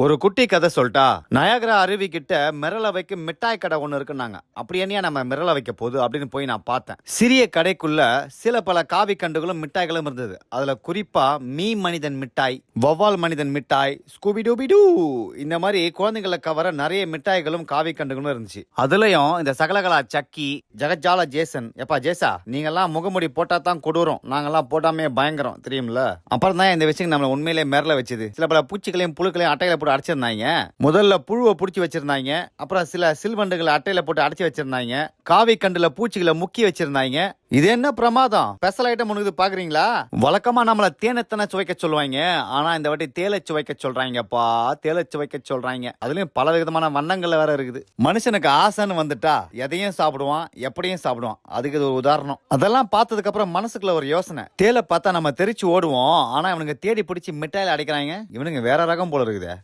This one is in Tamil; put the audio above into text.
ஒரு குட்டி கதை சொல்லிட்டா. நயாகரா அருவி கிட்ட மிரள வைக்க மிட்டாய் கடை ஒண்ணு இருக்குன்னாங்க. அப்படி என்னையா நம்ம மிரள வைக்க போகுது அப்படின்னு போய் நான் பார்த்தேன். சிறிய கடைக்குள்ள சில பல காவி கண்டுகளும் மிட்டாய்களும் இருந்தது. அதுல குறிப்பா மீ மனிதன் மிட்டாய், வவ்வால் மனிதன் மிட்டாய், ஸ்கூபி டூபி டூ, இந்த மாதிரி குழந்தைகளை கவர நிறைய மிட்டாய்களும் காவி கண்டுகளும் இருந்துச்சு. அதுலயும் இந்த சகலகலா சக்கி, ஜெகஜால ஜேசன், எப்பா ஜேசா நீங்க எல்லாம் முகமுடி போட்டா தான் கொடூரம், நாங்கெல்லாம் போட்டாமே பயங்கரம் தெரியும்ல. அப்புறம் தான் இந்த விஷயம் நம்மள உண்மையிலே மிரள வச்சுது. சில பல பூச்சிகளையும் புழுக்களையும் அட்டையில போட்டு அடைச்சிருந்தாங்க. முதல்ல புழுவை புடிச்சு வச்சிருந்தாங்க. அப்புறம் சில சில்வண்டுகளை அட்டையில போட்டு அடைச்சு வச்சிருந்தாங்க. காவி கண்டுல பூச்சிகளை முக்கி வச்சிருந்தாங்க. இது என்ன பிரமாதம், ஸ்பெஷல் ஐட்டம் ஒன்று பாக்குறீங்களா? வழக்கமா நம்மள தேனத்தனை சுவைக்க சொல்லுவாங்க. ஆனா இந்த வாட்டி தேலை சுவைக்க சொல்றாங்கப்பா. தேலை சுவைக்க சொல்றாங்க. அதுலயும் பல விதமான வண்ணங்கள்ல வேற இருக்குது. மனுஷனுக்கு ஆசைன்னு வந்துட்டா எதையும் சாப்பிடுவான், எப்படியும் சாப்பிடுவான். அதுக்கு இது ஒரு உதாரணம். அதெல்லாம் பார்த்ததுக்கு அப்புறம் மனசுக்குள்ள ஒரு யோசனை. தேலை பார்த்தா நம்ம தெரிச்சு ஓடுவோம். ஆனா இவனுங்க தேடி பிடிச்சி மிட்டாயில அடைக்கிறாங்க. இவனுங்க வேற ரகம் போல இருக்குது.